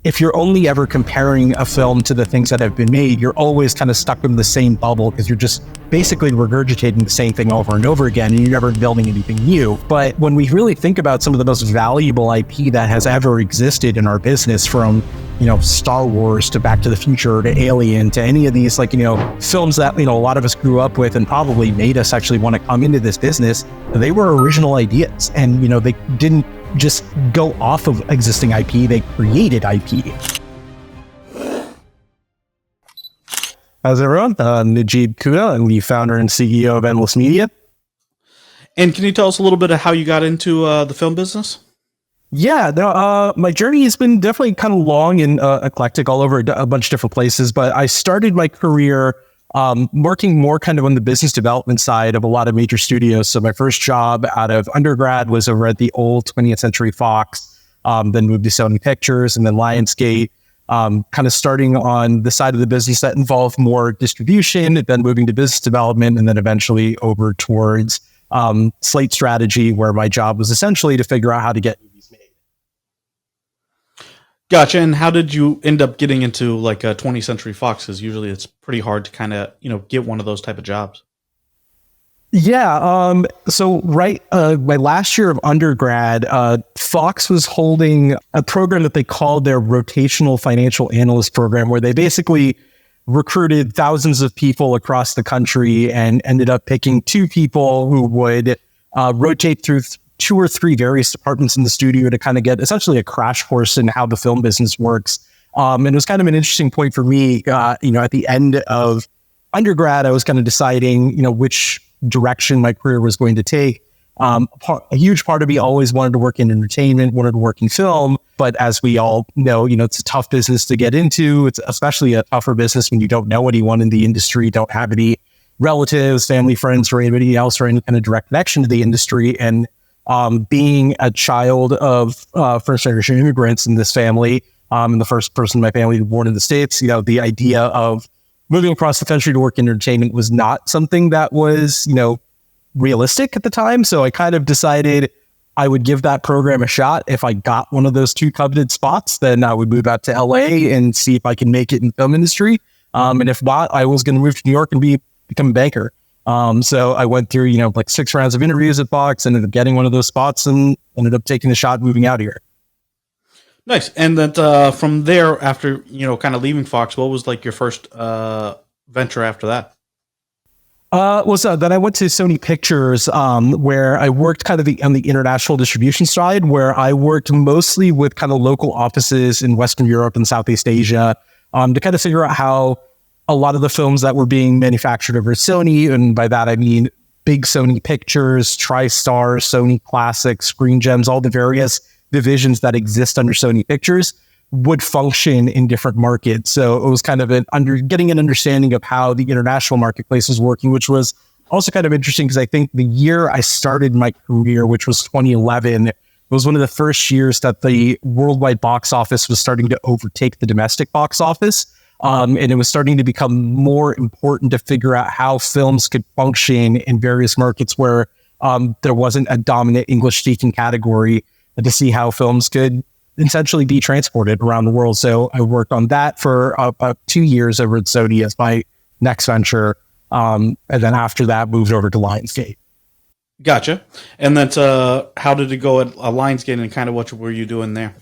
if you're only ever comparing a film to the things that have been made, you're always kind of stuck in the same bubble because you're just basically regurgitating the same thing over and over again, and you're never building anything new. But when we really think about some of the most valuable IP that has ever existed in our business, from Star Wars to Back to the Future to Alien to any of these films that a lot of us grew up with and probably made us actually want to come into this business, they were original ideas, and they didn't just go off of existing IP, they created IP. How's everyone? Najeeb Kuna, I'm the founder and CEO of Endless Media. And can you tell us a little bit of how you got into the film business? Yeah, my journey has been definitely kind of long and eclectic, all over a bunch of different places. But I started my career working more kind of on the business development side of a lot of major studios. So my first job out of undergrad was over at the old 20th Century Fox, then moved to Sony Pictures and then Lionsgate, kind of starting on the side of the business that involved more distribution, then moving to business development, and then eventually over towards slate strategy, where my job was essentially to figure out how to get movies made. Gotcha. And how did you end up getting into like a 20th Century Fox? Because usually it's pretty hard to kind of, get one of those type of jobs. Yeah. So my last year of undergrad, Fox was holding a program that they called their Rotational Financial Analyst Program, where they basically recruited thousands of people across the country and ended up picking two people who would rotate through two or three various departments in the studio to kind of get essentially a crash course in how the film business works. And it was kind of an interesting point for me, at the end of undergrad, I was kind of deciding, which direction my career was going to take. A huge part of me always wanted to work in entertainment, wanted to work in film. But as we all know, it's a tough business to get into. It's especially a tougher business when you don't know anyone in the industry, don't have any relatives, family, friends, or anybody else, or any kind of direct connection to the industry. And being a child of first-generation immigrants in this family, and the first person in my family born in the States, the idea of moving across the country to work in entertainment was not something that was, realistic at the time. So I kind of decided I would give that program a shot. If I got one of those two coveted spots, then I would move out to LA and see if I can make it in the film industry. And if not, I was going to move to New York and become a banker. So I went through, 6 rounds of interviews at Fox, ended up getting one of those spots and ended up taking the shot, moving out here. Nice. And then from there, after, kind of leaving Fox, what was like your first venture after that? So then I went to Sony Pictures, where I worked kind of on the international distribution side, where I worked mostly with kind of local offices in Western Europe and Southeast Asia, to kind of figure out how a lot of the films that were being manufactured over Sony, and by that I mean big Sony Pictures, TriStar, Sony Classics, Screen Gems, all the various divisions that exist under Sony Pictures, would function in different markets. So it was kind of getting an understanding of how the international marketplace was working, which was also kind of interesting because I think the year I started my career, which was 2011, was one of the first years that the worldwide box office was starting to overtake the domestic box office. And it was starting to become more important to figure out how films could function in various markets where there wasn't a dominant English-speaking category, and to see how films could essentially be transported around the world. So I worked on that for about 2 years over at Sony as my next venture. And then after that, moved over to Lionsgate. Gotcha. And then how did it go at Lionsgate, and kind of what were you doing there?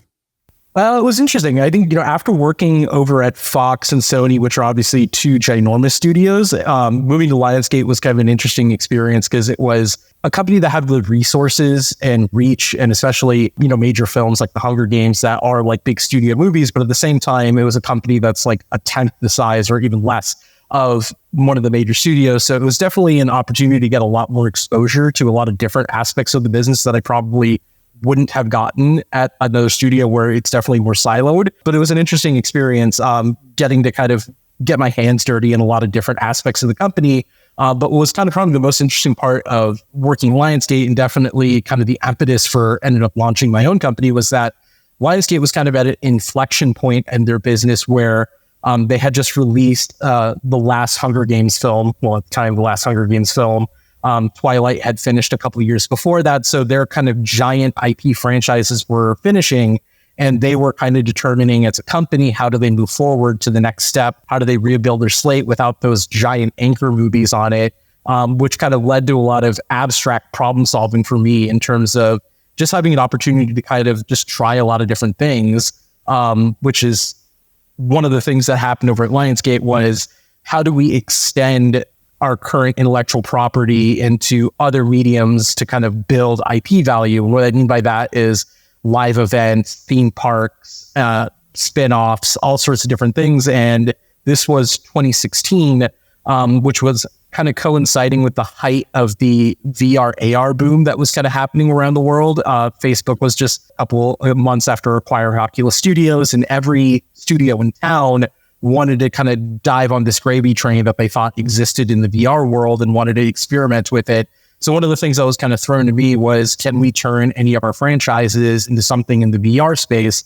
Well, it was interesting. I think, after working over at Fox and Sony, which are obviously two ginormous studios, moving to Lionsgate was kind of an interesting experience because it was a company that had the resources and reach, and especially, major films like The Hunger Games that are like big studio movies. But at the same time, it was a company that's like a tenth the size or even less of one of the major studios. So it was definitely an opportunity to get a lot more exposure to a lot of different aspects of the business that I probably wouldn't have gotten at another studio where it's definitely more siloed. But it was an interesting experience, getting to kind of get my hands dirty in a lot of different aspects of the company. But what was kind of probably the most interesting part of working Lionsgate, and definitely kind of the impetus for ended up launching my own company, was that Lionsgate was kind of at an inflection point in their business where they had just released the last Hunger Games film. Well, at the time, the last Hunger Games film. Twilight had finished a couple of years before that. So their kind of giant IP franchises were finishing. And they were kind of determining as a company, how do they move forward to the next step? How do they rebuild their slate without those giant anchor movies on it? Which kind of led to a lot of abstract problem solving for me in terms of just having an opportunity to kind of just try a lot of different things, which is one of the things that happened over at Lionsgate was how do we extend our current intellectual property into other mediums to kind of build IP value? And what I mean by that is live events, theme parks, spin-offs, all sorts of different things. And this was 2016, which was kind of coinciding with the height of the VR AR boom that was kind of happening around the world. Facebook was just a couple of months after acquiring Oculus Studios, and every studio in town wanted to kind of dive on this gravy train that they thought existed in the VR world and wanted to experiment with it. So one of the things that was kind of thrown to me was, can we turn any of our franchises into something in the VR space?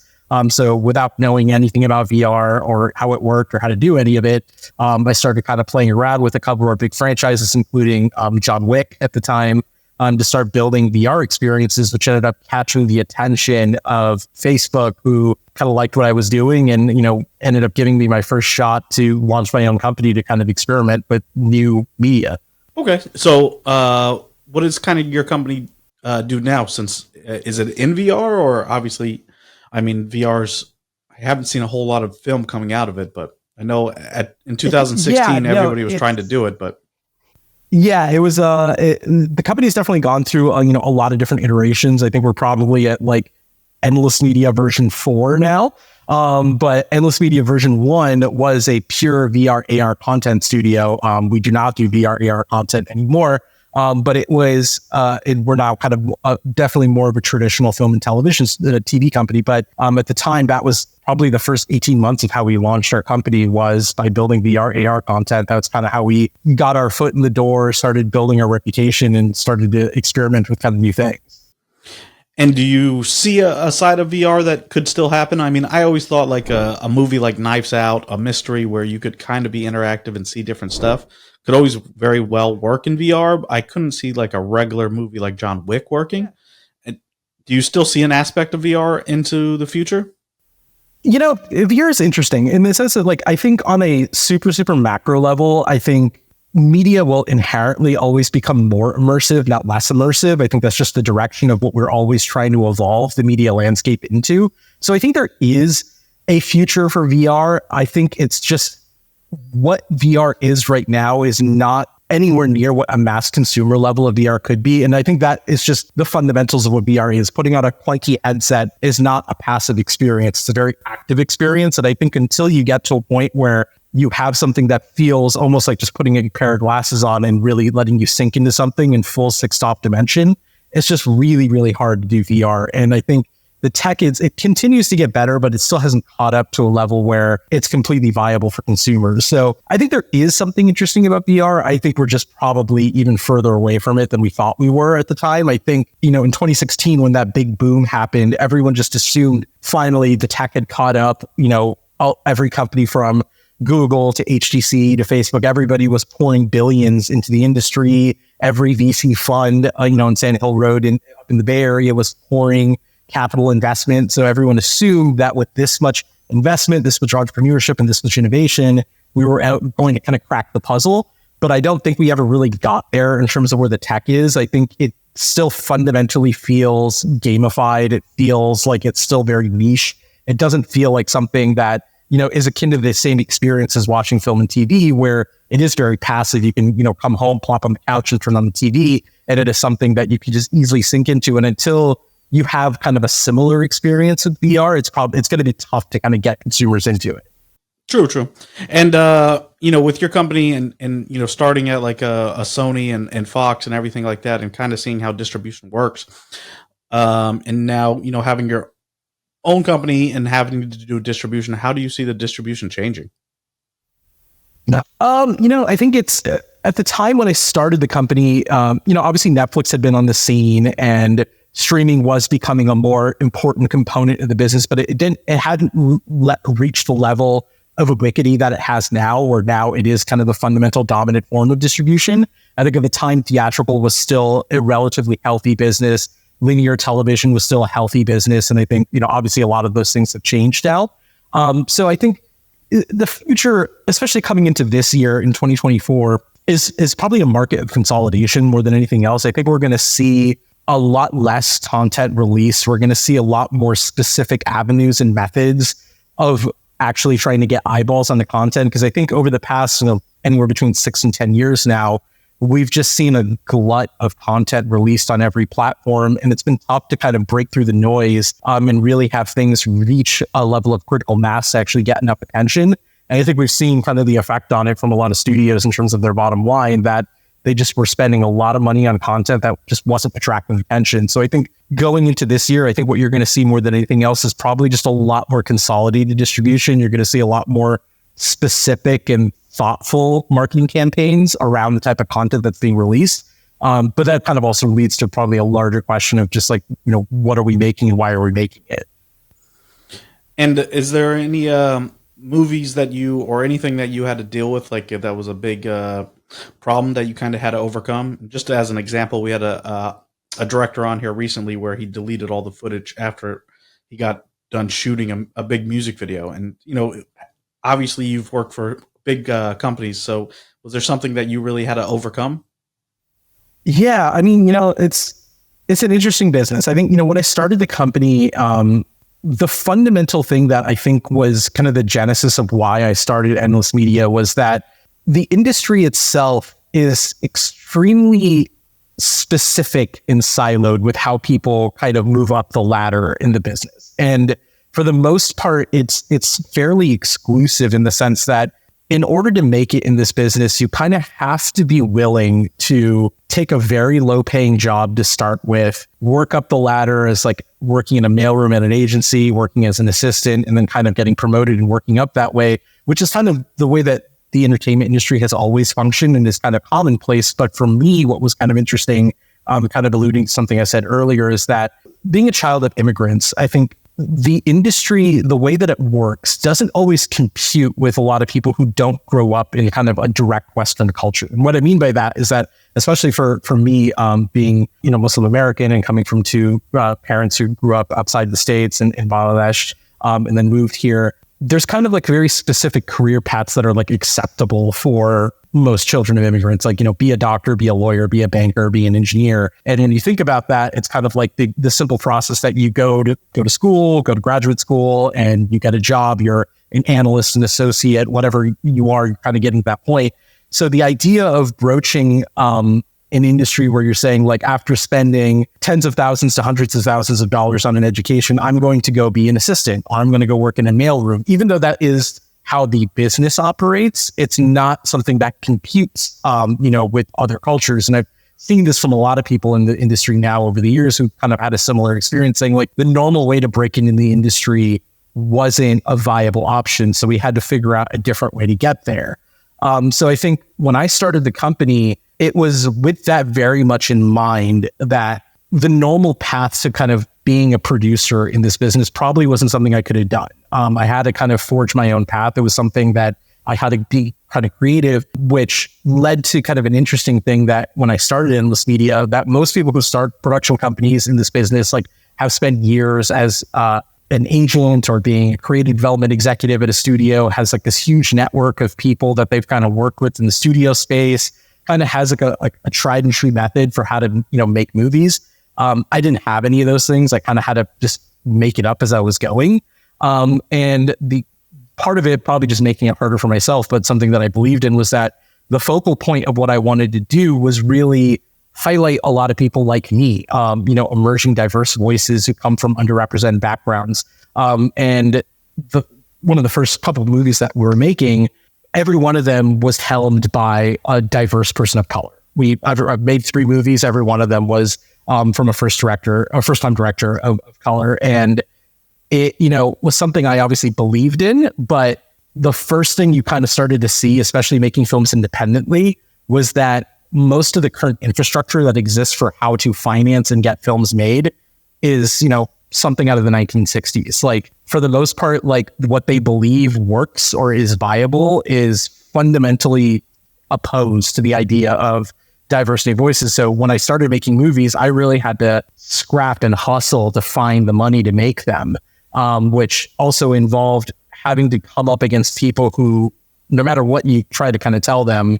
So without knowing anything about VR or how it worked or how to do any of it, I started kind of playing around with a couple of our big franchises, including John Wick at the time, to start building VR experiences, which ended up catching the attention of Facebook, who kind of liked what I was doing and, ended up giving me my first shot to launch my own company to kind of experiment with new media. Okay. So what does kind of your company do now? Since is it in VR or obviously, I mean, VR's, I haven't seen a whole lot of film coming out of it, but I know in 2016, everybody was trying to do it, but. Yeah, it was, the company's definitely gone through, a lot of different iterations. I think we're probably at like Endless Media version 4 now. But Endless Media version 1 was a pure VR AR content studio. We do not do VR AR content anymore. But it was, we're now kind of definitely more of a traditional film and television TV company. But at the time, that was probably the first 18 months of how we launched our company, was by building VR AR content. That's kind of how we got our foot in the door, started building our reputation, and started to experiment with kind of new things. And do you see a side of VR that could still happen? I mean, I always thought like a movie like Knives Out, a mystery where you could kind of be interactive and see different stuff, could always very well work in VR. I couldn't see like a regular movie like John Wick working. And do you still see an aspect of VR into the future? VR is interesting in the sense that, like, I think on a super, super macro level, I think media will inherently always become more immersive, not less immersive. I think that's just the direction of what we're always trying to evolve the media landscape into. So I think there is a future for VR. I think it's just what VR is right now is not anywhere near what a mass consumer level of VR could be. And I think that is just the fundamentals of what VR is. Putting on a clunky headset is not a passive experience. It's a very active experience. And I think until you get to a point where you have something that feels almost like just putting a pair of glasses on and really letting you sink into something in full 6-stop dimension, it's just really, really hard to do VR. And I think the tech it continues to get better, but it still hasn't caught up to a level where it's completely viable for consumers. So I think there is something interesting about VR. I think we're just probably even further away from it than we thought we were at the time. I think, in 2016, when that big boom happened, everyone just assumed finally the tech had caught up. Every company from Google to HTC to Facebook, everybody was pouring billions into the industry. Every VC fund, in Sand Hill Road up in the Bay Area was pouring capital investment. So everyone assumed that with this much investment, this much entrepreneurship, and this much innovation, we were going to kind of crack the puzzle. But I don't think we ever really got there in terms of where the tech is. I think it still fundamentally feels gamified. It feels like it's still very niche. It doesn't feel like something that, is akin to the same experience as watching film and TV, where it is very passive. You can, come home, plop on the couch and turn on the TV, and it is something that you can just easily sink into. And until you have kind of a similar experience with VR, it's going to be tough to kind of get consumers into it. True. And, with your company and starting at like a Sony and Fox and everything like that, and kind of seeing how distribution works. And now, having your own company and having to do distribution, how do you see the distribution changing? I think it's at the time when I started the company, obviously Netflix had been on the scene and streaming was becoming a more important component of the business, but it hadn't reached the level of ubiquity that it has now, where now it is kind of the fundamental dominant form of distribution. I think at the time, theatrical was still a relatively healthy business. linear television was still a healthy business. And I think, obviously a lot of those things have changed now. So I think the future, especially coming into this year in 2024, is probably a market of consolidation more than anything else. I think we're going to see a lot less content release. We're going to see a lot more specific avenues and methods of actually trying to get eyeballs on the content. Because I think over the past, anywhere between 6 and 10 years now, we've just seen a glut of content released on every platform. And it's been tough to kind of break through the noise and really have things reach a level of critical mass to actually get enough attention. And I think we've seen kind of the effect on it from a lot of studios in terms of their bottom line, that they just were spending a lot of money on content that just wasn't attracting attention. So I think going into this year, I think what you're going to see more than anything else is probably just a lot more consolidated distribution. You're going to see a lot more specific and thoughtful marketing campaigns around the type of content that's being released. But that kind of also leads to probably a larger question of just like, what are we making and why are we making it? And is there any movies that you, or anything that you had to deal with, like if that was a big problem that you kind of had to overcome? Just as an example, we had a director on here recently where he deleted all the footage after he got done shooting a big music video. And, obviously you've worked for big companies. So was there something that you really had to overcome? Yeah, I mean, it's an interesting business. I think, when I started the company, the fundamental thing that I think was kind of the genesis of why I started Endless Media was that the industry itself is extremely specific and siloed with how people kind of move up the ladder in the business. And for the most part, it's fairly exclusive in the sense that in order to make it in this business, you kind of have to be willing to take a very low paying job to start with, work up the ladder as like working in a mailroom at an agency, working as an assistant, and then kind of getting promoted and working up that way, which is kind of the way that the entertainment industry has always functioned and is kind of commonplace. But for me, what was kind of interesting, kind of alluding to something I said earlier, is that being a child of immigrants, I think the industry, the way that it works, doesn't always compute with a lot of people who don't grow up in kind of a direct Western culture. And what I mean by that is that, especially for me, being Muslim American and coming from two parents who grew up outside the States in Bangladesh, and then moved here, there's kind of like very specific career paths that are like acceptable for most children of immigrants, like, be a doctor, be a lawyer, be a banker, be an engineer. And when you think about that, it's kind of like the simple process that you go to school, go to graduate school, and you get a job. You're an analyst, an associate, whatever you are, you're kind of getting to that point. So the idea of broaching an industry where you're saying, like, after spending tens of thousands to hundreds of thousands of dollars on an education, I'm going to go be an assistant, or I'm going to go work in a mailroom, even though that is how the business operates, it's not something that computes, with other cultures. And I've seen this from a lot of people in the industry now over the years who kind of had a similar experience, saying like the normal way to break into the industry wasn't a viable option. So we had to figure out a different way to get there. So I think when I started the company, it was with that very much in mind, that the normal path to kind of being a producer in this business probably wasn't something I could have done. I had to kind of forge my own path. It was something that I had to be kind of creative, which led to kind of an interesting thing that when I started Endless Media, that most people who start production companies in this business, like, have spent years as an agent or being a creative development executive at a studio, has like this huge network of people that they've kind of worked with in the studio space, kind of has like a tried and true method for how to, make movies. I didn't have any of those things. I kind of had to just make it up as I was going. And the part of it, probably just making it harder for myself, but something that I believed in, was that the focal point of what I wanted to do was really highlight a lot of people like me, emerging diverse voices who come from underrepresented backgrounds. And one of the first couple of movies that we were making, every one of them was helmed by a diverse person of color. I've made 3 movies. Every one of them was from a first-time director of color. And it, was something I obviously believed in, but the first thing you kind of started to see, especially making films independently, was that most of the current infrastructure that exists for how to finance and get films made is, something out of the 1960s. Like, for the most part, like, what they believe works or is viable is fundamentally opposed to the idea of diversity of voices. So when I started making movies, I really had to scrap and hustle to find the money to make them, which also involved having to come up against people who, no matter what you try to kind of tell them,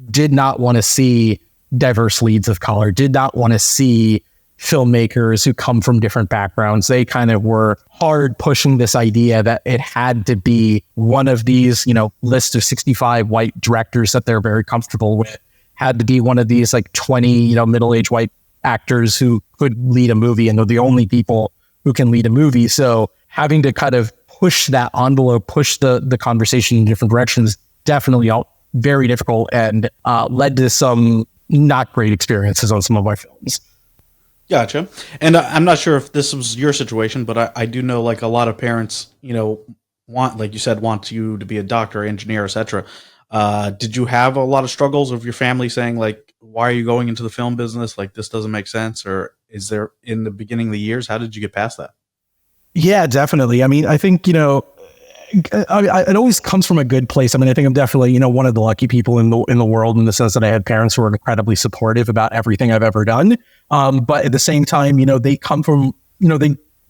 did not want to see diverse leads of color, did not want to see filmmakers who come from different backgrounds. They kind of were hard pushing this idea that it had to be one of these, list of 65 white directors that they're very comfortable with, had to be one of these like 20, middle-aged white actors who could lead a movie, and they're the only people who can lead a movie. So having to kind of push that envelope, push the conversation in different directions, definitely very difficult, and led to some not great experiences on some of my films. Gotcha. And I'm not sure if this was your situation, but I do know like a lot of parents, want, like you said, want you to be a doctor, engineer, etc. Did you have a lot of struggles of your family saying like, why are you going into the film business? Like, this doesn't make sense. Or is there, in the beginning of the years, how did you get past that? Yeah, definitely. I mean, I think, it always comes from a good place. I mean, I think I'm definitely, one of the lucky people in the world, in the sense that I had parents who were incredibly supportive about everything I've ever done. But at the same time, they come from,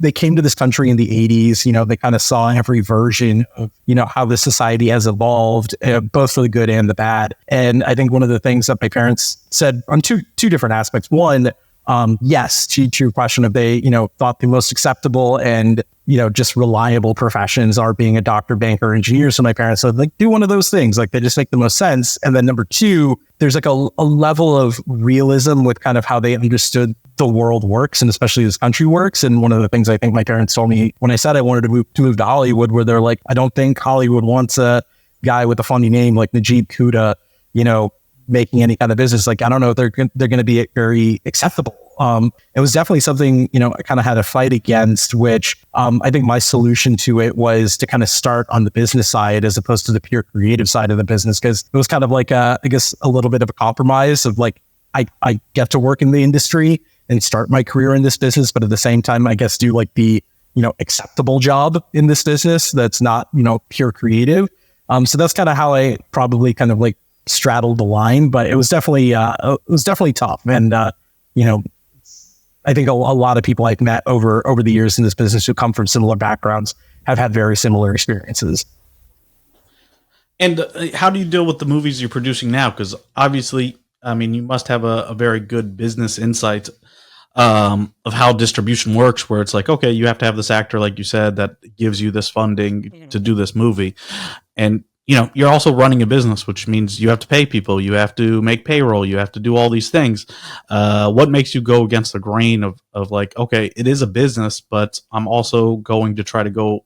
they came to this country in the 80s. They kind of saw every version of, how this society has evolved, both for the good and the bad. And I think one of the things that my parents said on two different aspects. One, yes, to your question, if they, thought the most acceptable and, just reliable professions are being a doctor, banker, engineer. So my parents said, like, do one of those things. Like, they just make the most sense. And then number two, there's like a level of realism with kind of how they understood the world works, and especially this country works. And one of the things I think my parents told me when I said I wanted to move to Hollywood, where they're like, I don't think Hollywood wants a guy with a funny name like Najib Kuda, making any kind of business. Like, I don't know if they're going to be very acceptable. It was definitely something, I kind of had to fight against, which I think my solution to it was to kind of start on the business side as opposed to the pure creative side of the business. Because it was kind of like, I guess, a little bit of a compromise of like, I get to work in the industry and start my career in this business, but at the same time, I guess, do like the, acceptable job in this business that's not, pure creative. So that's kind of how I probably kind of like straddled the line, but it was definitely tough. And, I think a lot of people I've met over the years in this business who come from similar backgrounds have had very similar experiences. And how do you deal with the movies you're producing now? Because obviously, I mean, you must have a very good business insight of how distribution works, where it's like, okay, you have to have this actor, like you said, that gives you this funding to do this movie. And you're also running a business, which means you have to pay people, you have to make payroll, you have to do all these things. What makes you go against the grain of like, okay, it is a business, but I'm also going to try to go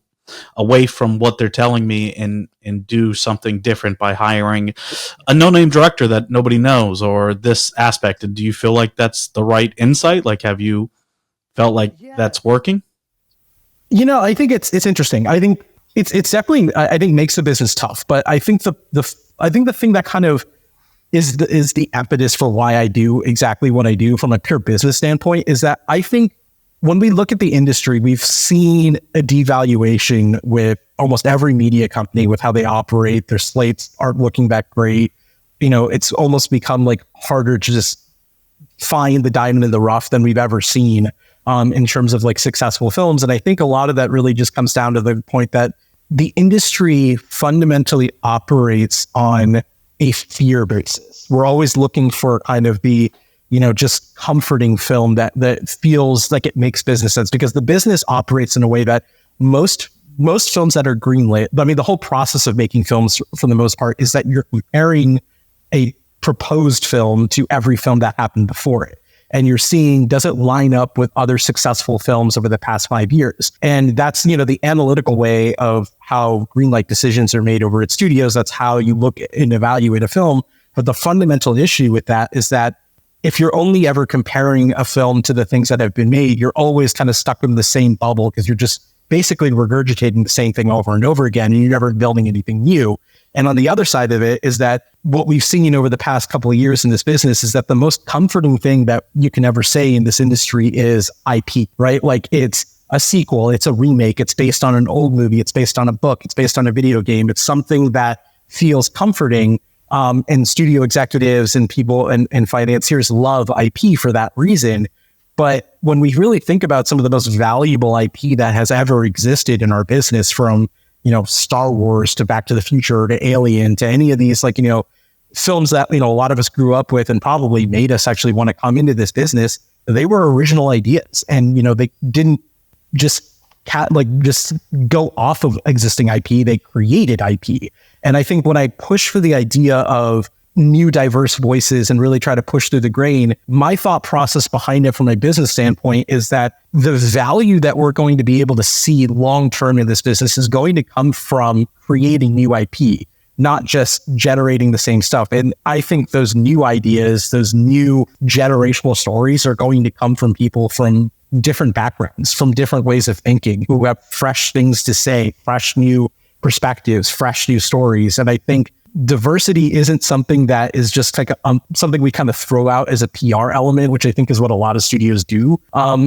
away from what they're telling me and do something different by hiring a no-name director that nobody knows, or this aspect? And do you feel like that's the right insight? Like, have you felt like that's working? I think it's interesting. I think it's definitely, I think, makes the business tough. But I think I think the thing that kind of is the impetus for why I do exactly what I do from a pure business standpoint is that I think when we look at the industry, we've seen a devaluation with almost every media company with how they operate. Their slates aren't looking that great. It's almost become like harder to just find the diamond in the rough than we've ever seen in terms of like successful films. And I think a lot of that really just comes down to the point that the industry fundamentally operates on a fear basis. We're always looking for kind of the, just comforting film that feels like it makes business sense, because the business operates in a way that most films that are greenlit, I mean, the whole process of making films for the most part is that you're comparing a proposed film to every film that happened before it. And you're seeing, does it line up with other successful films over the past 5 years? And that's, the analytical way of how greenlight decisions are made over at studios. That's how you look and evaluate a film. But the fundamental issue with that is that if you're only ever comparing a film to the things that have been made, you're always kind of stuck in the same bubble, because you're just basically regurgitating the same thing over and over again, and you're never building anything new. And on the other side of it is that what we've seen over the past couple of years in this business is that the most comforting thing that you can ever say in this industry is IP, right? Like, it's a sequel, it's a remake, it's based on an old movie, it's based on a book, it's based on a video game. It's something that feels comforting. And studio executives and people and financiers love IP for that reason. But when we really think about some of the most valuable IP that has ever existed in our business, from, Star Wars to Back to the Future to Alien to any of these, films that, a lot of us grew up with and probably made us actually want to come into this business, they were original ideas. And, they didn't just go off of existing IP, they created IP. And I think when I push for the idea of new diverse voices and really try to push through the grain, my thought process behind it from a business standpoint is that the value that we're going to be able to see long-term in this business is going to come from creating new IP, not just generating the same stuff. And I think those new ideas, those new generational stories are going to come from people from different backgrounds, from different ways of thinking, who have fresh things to say, fresh new perspectives, fresh new stories. And I think diversity isn't something that is just something we kind of throw out as a PR element, which I think is what a lot of studios do,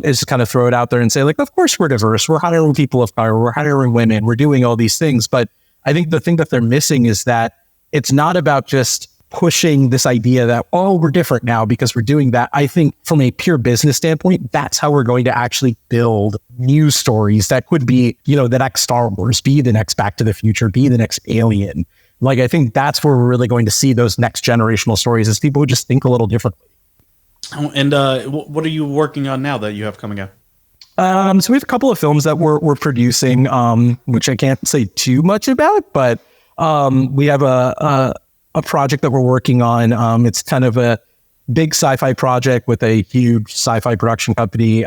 is to kind of throw it out there and say, of course we're diverse, we're hiring people of color, we're hiring women, we're doing all these things. But I think the thing that they're missing is that it's not about just pushing this idea that, we're different now because we're doing that. I think from a pure business standpoint, that's how we're going to actually build new stories that could be, the next Star Wars, be the next Back to the Future, be the next Alien. I think that's where we're really going to see those next generational stories, is people who just think a little differently. And what are you working on now that you have coming out? So we have a couple of films that we're producing, which I can't say too much about, but we have a project that we're working on. It's kind of a big sci-fi project with a huge sci-fi production company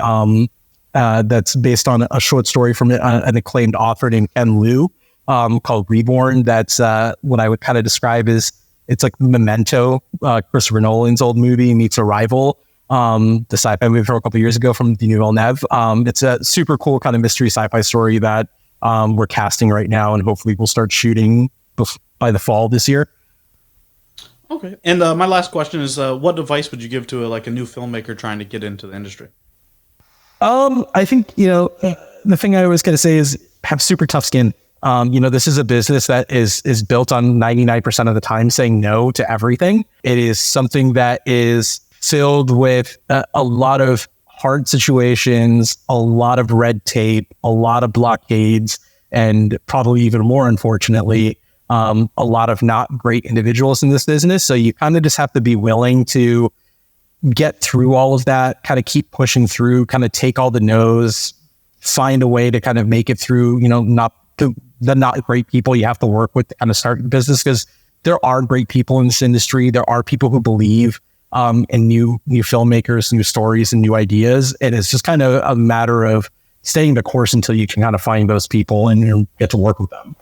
that's based on a short story from an acclaimed author named Ken Liu, called Reborn. That's what I would kind of describe as, it's like Memento, Christopher Nolan's old movie meets Arrival, the sci-fi movie from a couple of years ago from Denis Villeneuve. It's a super cool kind of mystery sci-fi story that we're casting right now, and hopefully we'll start shooting by the fall this year. Okay. And my last question is, what advice would you give to a new filmmaker trying to get into the industry? I think, the thing I was going to say is have super tough skin. This is a business that is built on 99% of the time saying no to everything. It is something that is filled with a lot of hard situations, a lot of red tape, a lot of blockades, and probably even more, unfortunately, a lot of not great individuals in this business. So you kind of just have to be willing to get through all of that, kind of keep pushing through, kind of take all the no's, find a way to kind of make it through, the not great people you have to work with to kind of start your business, because there are great people in this industry. There are people who believe in new filmmakers, new stories, and new ideas. And it's just kind of a matter of staying the course until you can kind of find those people and get to work with them.